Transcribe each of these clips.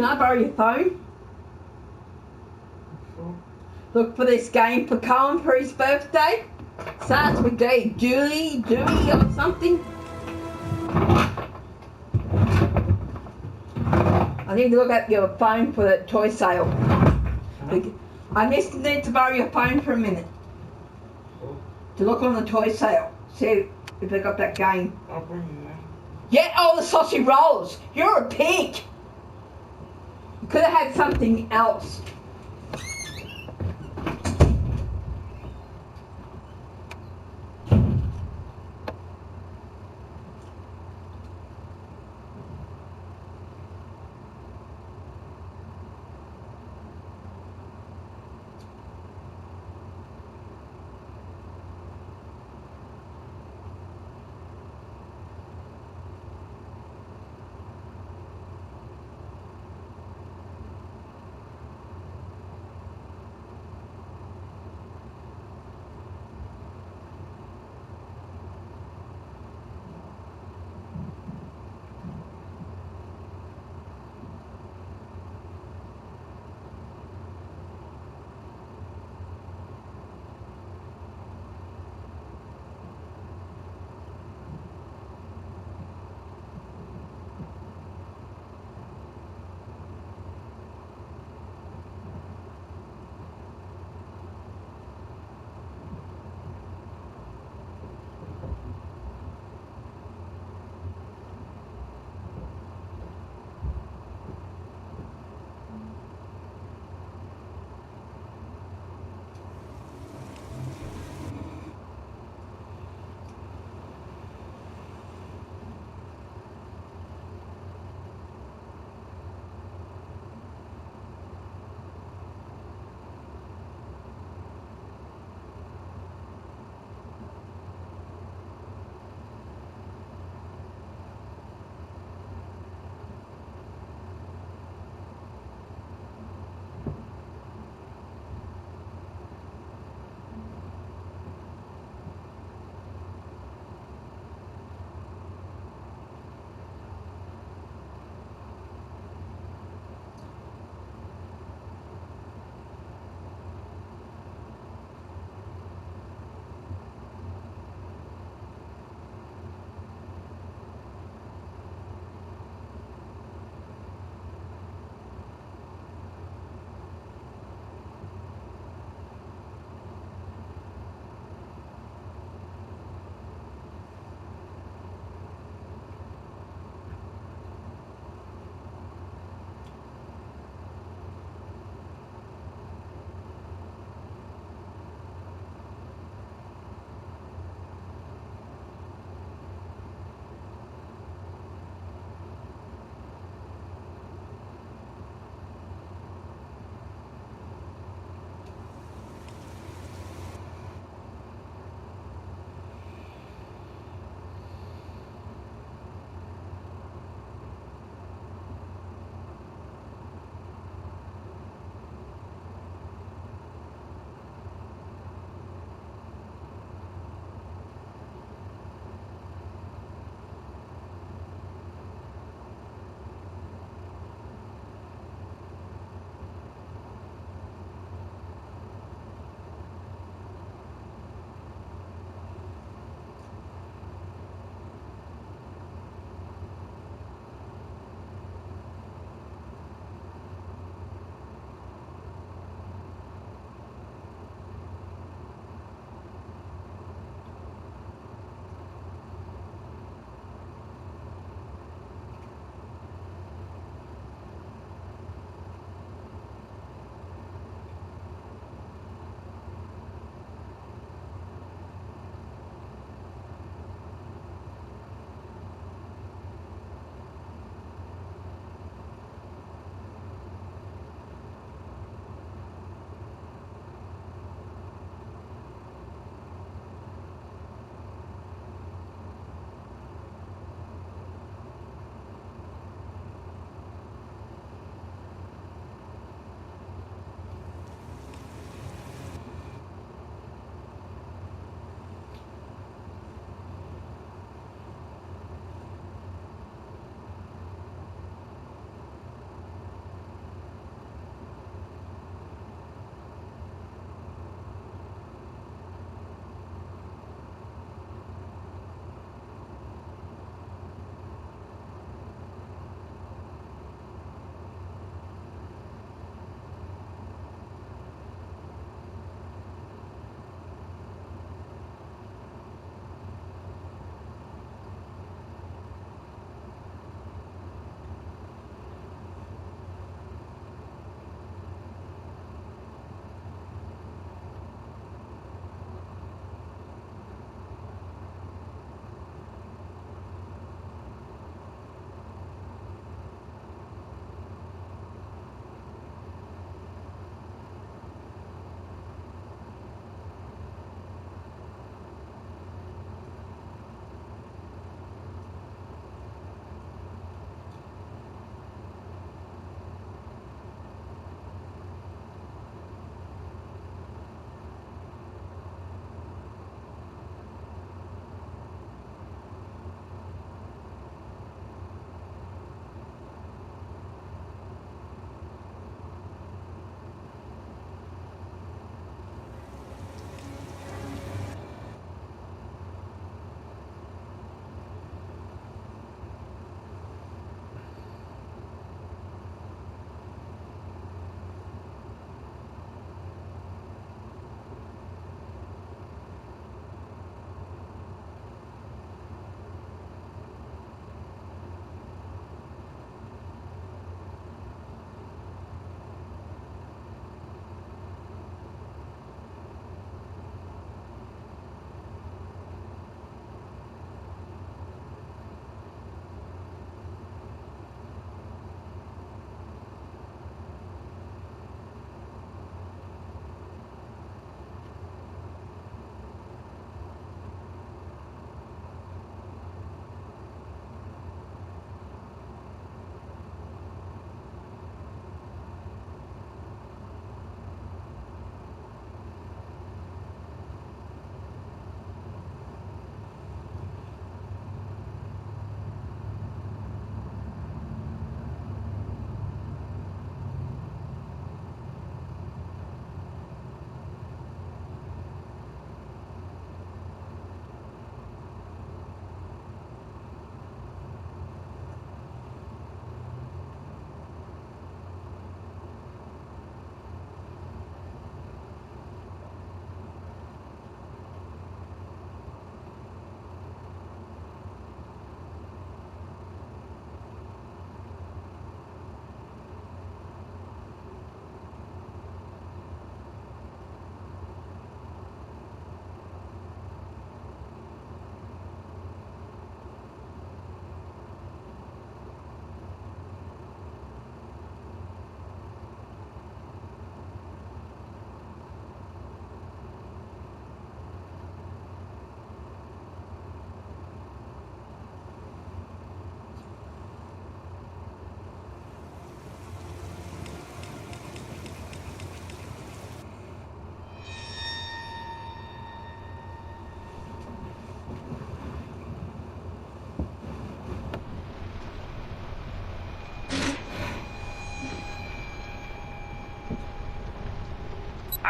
Can I borrow your phone? Sure. Look for this game for Colin for his birthday. Starts with D. Dewey or something. I need to look at your phone for the toy sale. I just need to borrow your phone for a minute. Sure. To look on the toy sale. See if they got that game. I'll bring you there. Get all the saucy rolls. You're a pig. You could have had something else.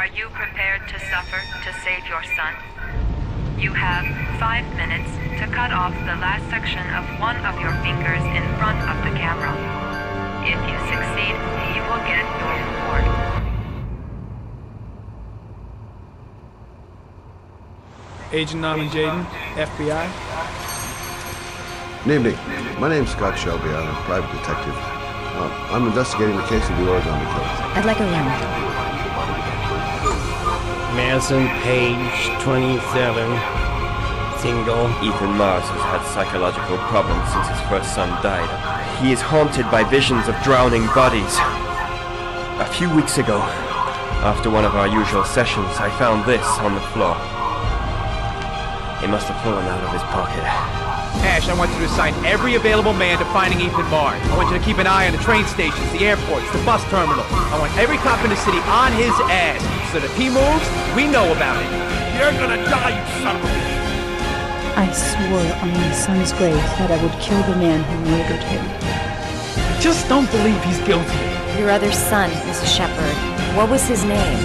Are you prepared to suffer to save your son? You have 5 minutes to cut off the last section of one of your fingers in front of the camera. If you succeed, you will get your reward. Agent Norman Jaden, FBI. Good evening. My name's Scott Shelby. I'm a private detective. I'm investigating the case of the Oregon killers. I'd like a room. Madison Page, 27, single. Ethan Mars has had psychological problems since his first son died. He is haunted by visions of drowning bodies. A few weeks ago, after one of our usual sessions, I found this on the floor. It must have fallen out of his pocket. Ash, I want you to assign every available man to finding Ethan Mars. I want you to keep an eye on the train stations, the airports, the bus terminal. I want every cop in the city on his ass, so that if he moves, we know about it. You're gonna die, you son of a bitch! I swore on my son's grave that I would kill the man who murdered him. I just don't believe he's guilty. Your other son, Mrs. Shepard. What was his name?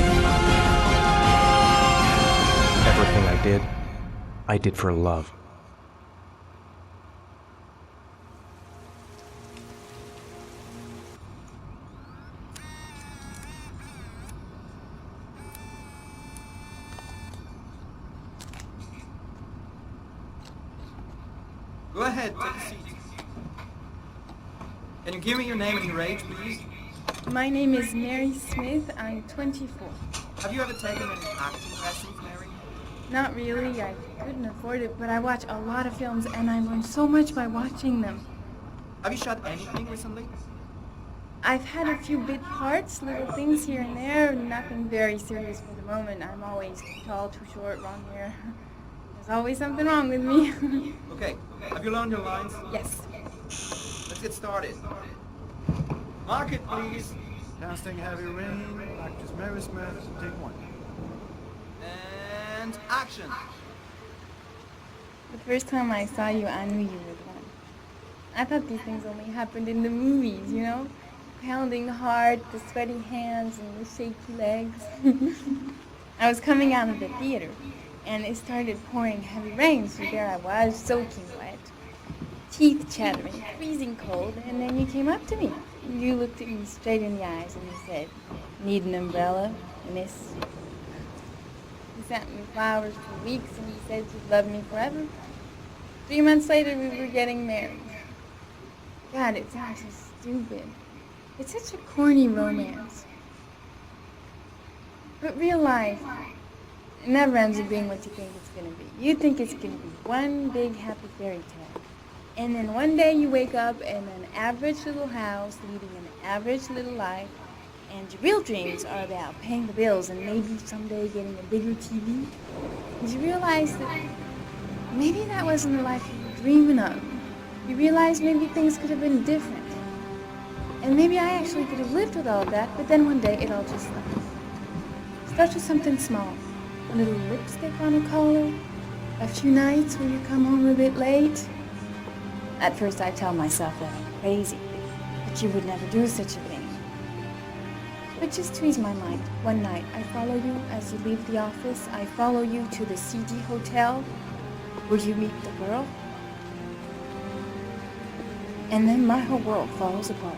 Everything I did for love. Go ahead, take a seat. Can you give me your name and your age, please? My name is Mary Smith. I'm 24. Have you ever taken any acting lessons, Mary? Not really. I couldn't afford it, but I watch a lot of films and I learn so much by watching them. Have you shot anything recently? I've had a few bit parts, little things here and there, nothing very serious for the moment. I'm always too tall, too short, wrong hair. There's always something wrong with me. Okay, have you learned your lines? Yes. Let's get started. Mark it, please. Casting Heavy Rain, actress Mary Smith, take one. And action. The first time I saw you, I knew you were the one. I thought these things only happened in the movies, you know? Pounding heart, the sweaty hands, and the shaky legs. I was coming out of the theater, and it started pouring heavy rain, so there I was, soaking wet, teeth chattering, freezing cold, and then you came up to me. You looked at me straight in the eyes, and you said, "Need an umbrella, miss?" You sent me flowers for weeks, and you said you'd love me forever. 3 months later, we were getting married. God, it sounds so stupid. It's such a corny romance. But real life, it never ends up being what you think it's going to be. You think it's going to be one big happy fairy tale. And then one day you wake up in an average little house, leading an average little life, and your real dreams are about paying the bills and maybe someday getting a bigger TV. And you realize that maybe that wasn't the life you were dreaming of. You realize maybe things could have been different. And maybe I actually could have lived with all of that, but then one day it all just stops. Starts with something small. A little lipstick on a collar. A few nights when you come home a bit late. At first I tell myself that I'm crazy, that you would never do such a thing. But just to ease my mind, one night I follow you as you leave the office. I follow you to the CD hotel where you meet the girl. And then my whole world falls apart.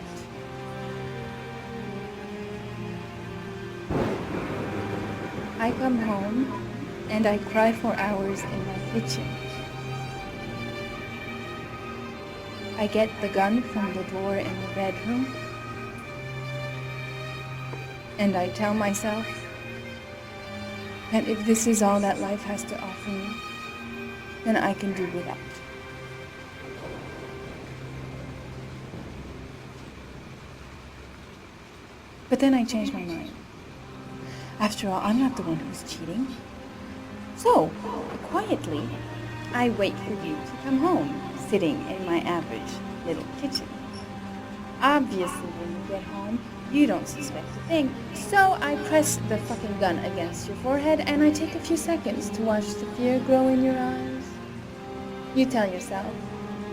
I come home and I cry for hours in my kitchen. I get the gun from the drawer in the bedroom, and I tell myself that if this is all that life has to offer me, then I can do without. But then I change my mind. After all, I'm not the one who's cheating. So, quietly, I wait for you to come home, sitting in my average little kitchen. Obviously, when you get home, you don't suspect a thing. So I press the fucking gun against your forehead and I take a few seconds to watch the fear grow in your eyes. You tell yourself,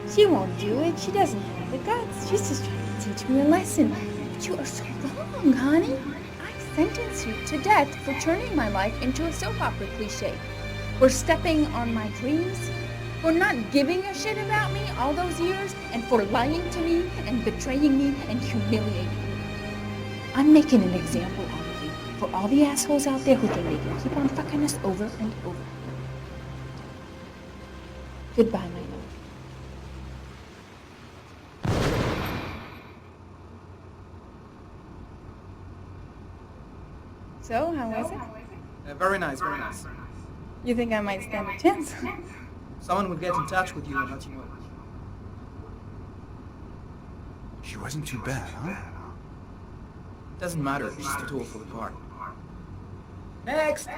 she won't do it, she doesn't have the guts, she's just trying to teach me a lesson. But you are so wrong, honey. I sentence you to death for turning my life into a soap opera cliche, for stepping on my dreams, for not giving a shit about me all those years, and for lying to me and betraying me and humiliating me. I'm making an example out of you for all the assholes out there who think they can keep on fucking us over and over. Goodbye, my love. So, how was it? Very nice, very nice. You think I might stand a chance? Someone will get in touch with you and let you know. She wasn't too bad, huh? Doesn't matter, she's too tall for the part. Next!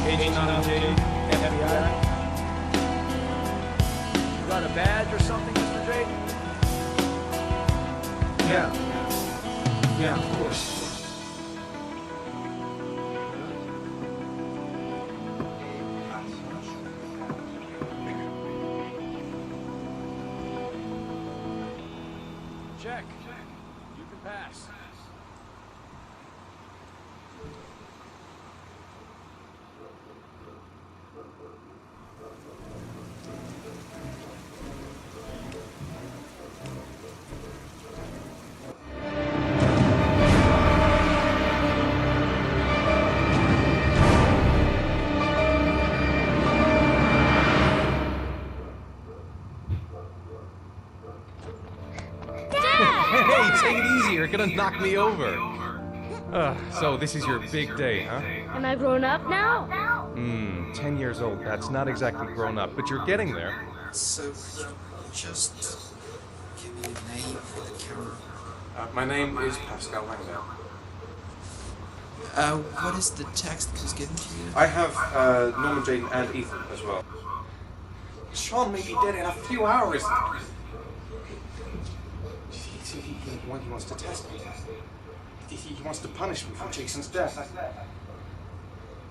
Agent Nana Jade, FBI. You got a badge or something, Mr. Jade? Yeah, of course. Check. You can pass. Hey, take it easy. You're gonna knock me over. So this is your big day, huh? Am I grown up now? 10 years old. That's not exactly grown up, but you're getting there. So, just give me a name for the camera. My name is Pascal Langdale. What is the text that was given to you? I have Norman Jayden and Ethan as well. Sean may be dead in a few hours. He wants to test me. He wants to punish me for Jason's death.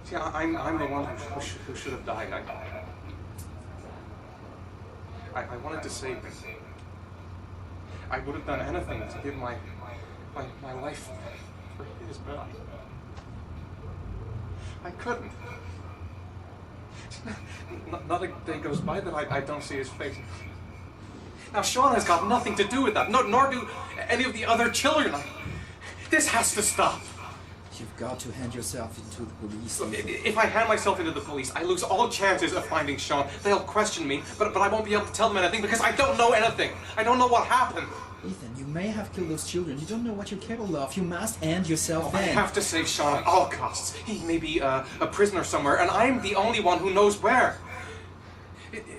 See, I'm the one who should have died. I wanted to save him. I would have done anything to give my life for his, but I couldn't. Not a day goes by that I don't see his face. Now, Sean has got nothing to do with that, nor do any of the other children. This has to stop. You've got to hand yourself into the police. Look, if I hand myself into the police, I lose all chances of finding Sean. They'll question me, but I won't be able to tell them anything because I don't know anything. I don't know what happened. Ethan, you may have killed those children. You don't know what you're capable of. You must end yourself I in. have to save Sean at all costs. He may be a prisoner somewhere, and I'm the only one who knows where.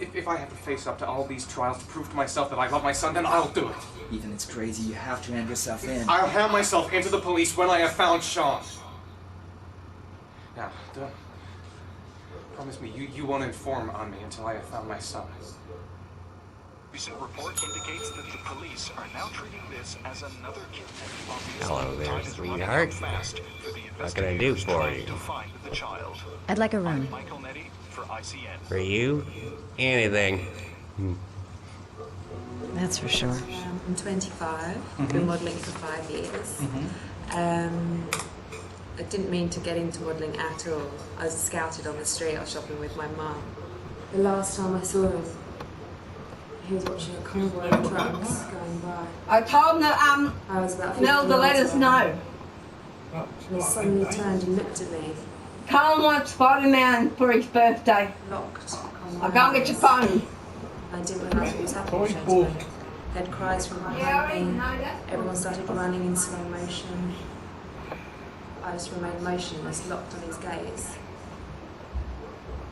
If I have to face up to all these trials to prove to myself that I love my son, then I'll do it. Ethan, it's crazy. You have to hand yourself in. I'll hand myself into the police when I have found Sean. Now, promise me you won't inform on me until I have found my son. Recent report indicates that the police are now treating this as another kidnapping. Hello there, sweetheart. What can I do for you? I'd like a room. For you? Anything. That's for sure. I'm 25. I've been modelling for 5 years. I didn't mean to get into modelling at all. I was scouted on the street. I was shopping with my mum. The last time I saw him, he was watching a convoy of trucks going by. I told him that, I was about Mel to let us know. And he suddenly turned and looked at me. Colin wants Spider-Man for his birthday. Locked. I'll go and get your phone. I didn't realise what was happening. I heard cries from behind me. Everyone started running in slow motion. I just remained motionless, locked on his gaze.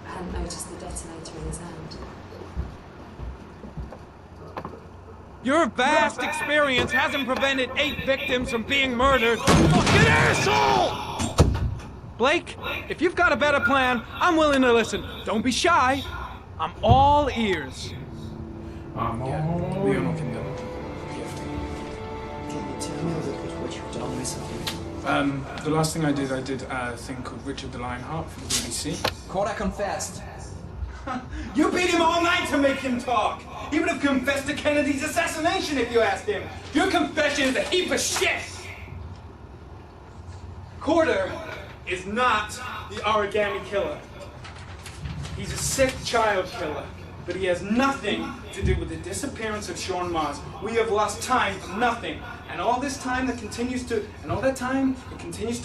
I hadn't noticed the detonator in his hand. Your vast experience hasn't prevented 8 victims from being murdered. Fucking asshole! Blake, if you've got a better plan, I'm willing to listen. Don't be shy. I'm all ears. Leon can do it. Can you tell me a little bit what you've done recently? The last thing I did a thing called Richard the Lionheart for the BBC. Corda confessed. You beat him all night to make him talk. He would have confessed to Kennedy's assassination if you asked him. Your confession is a heap of shit. Corder is not the origami killer. He's a sick child killer, but he has nothing to do with the disappearance of Sean Mars. We have lost time for nothing, and all this time it continues to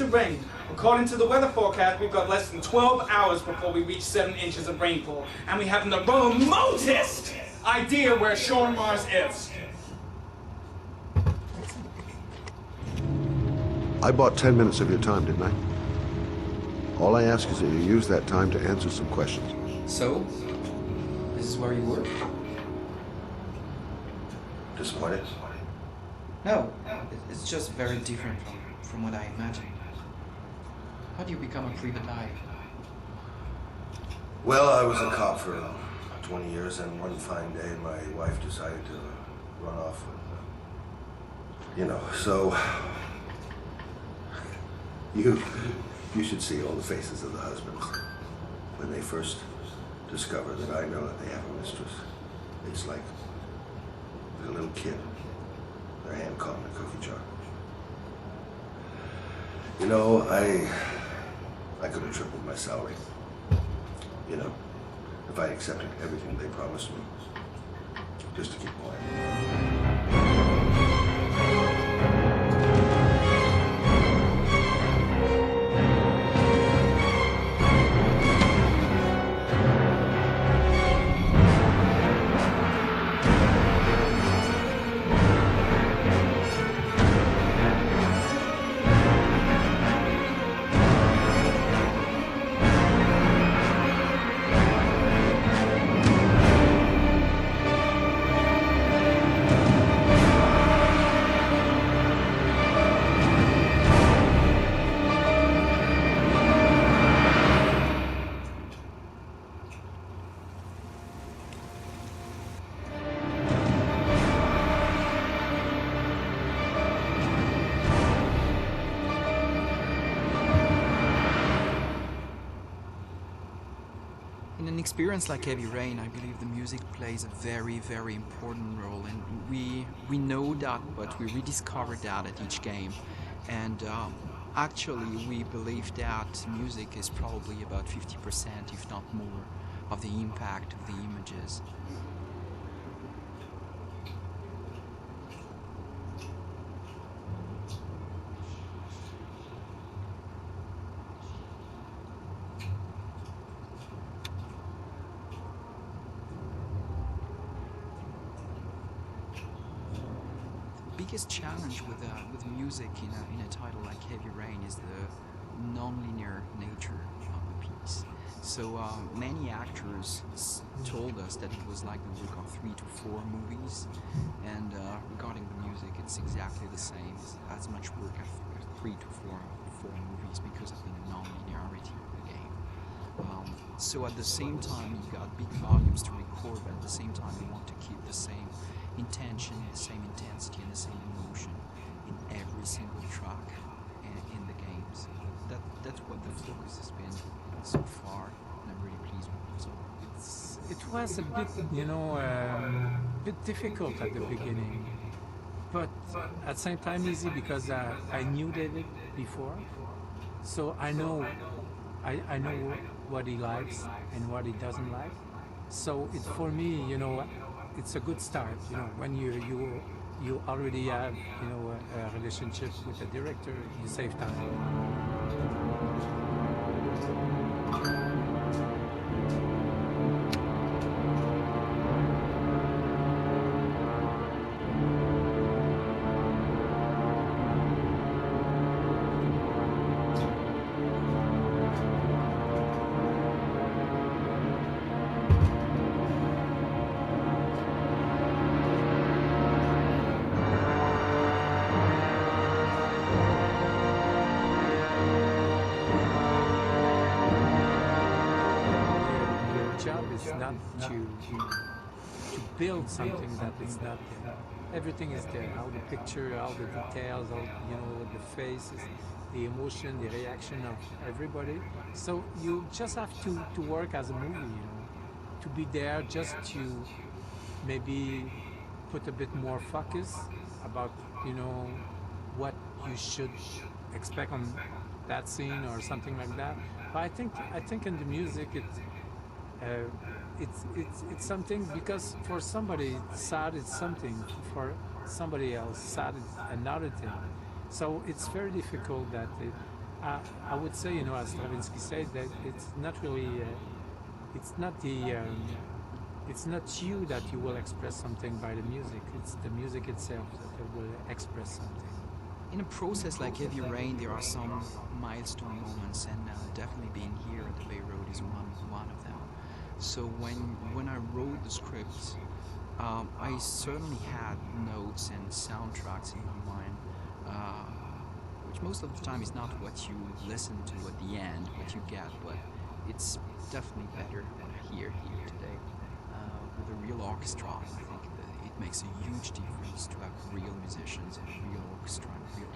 rain. According to the weather forecast, we've got less than 12 hours before we reach 7 inches of rainfall, and we haven't the remotest idea where Sean Mars is. I bought 10 minutes of your time, didn't I? All I ask is that you use that time to answer some questions. So, this is where you work? Disappointed? No, it's just very different from what I imagined. How do you become a private eye? Well, I was a cop for 20 years, and one fine day my wife decided to run off. So you should see all the faces of the husbands when they first discover that I know that they have a mistress. It's like a little kid, their hand caught in a cookie jar. I could have tripled my salary. If I accepted everything they promised me, just to keep quiet. In an experience like Heavy Rain, I believe the music plays a very, very important role, and we know that, but we rediscover that at each game. And actually, we believe that music is probably about 50%, if not more, of the impact of the images. biggest challenge with music in a title like Heavy Rain is the non-linear nature of the piece. So many actors told us that it was like the work of 3 to 4 movies, and regarding the music, it's exactly the same. It's as much work as 3 to 4 movies because of the non-linearity of the game. So at the same time, you got big volumes to record, but at the same time, you want to keep the same intention, the same intensity, and the same emotion in every single track in the games. That's what the focus has been so far, and I'm really pleased with the result. It was a bit, bit difficult at the beginning, but at the same time easy because I knew David before, so I know what he likes and what he doesn't like. So it for me, it's a good start. When you already have a relationship with the director, you save time. Not to build something that is not there. Everything is there. All the picture, all the details, all the faces, the emotion, the reaction of everybody. So you just have to work as a movie, to be there, just to maybe put a bit more focus about what you should expect on that scene or something like that. But I think in the music it's something, because for somebody sad is something, for somebody else sad is another thing. So it's very difficult that I would say, as Stravinsky said, that it's not really it's not you that you will express something by the music. It's the music itself that will express something. In a process like Heavy Rain, there are some milestone moments, and definitely being here at the Bay Road is one of them. So when I wrote the script, I certainly had notes and soundtracks in my mind, which most of the time is not what you listen to at the end, what you get, but it's definitely better what I hear here today. With a real orchestra, I think that it makes a huge difference to have real musicians and a real orchestra and real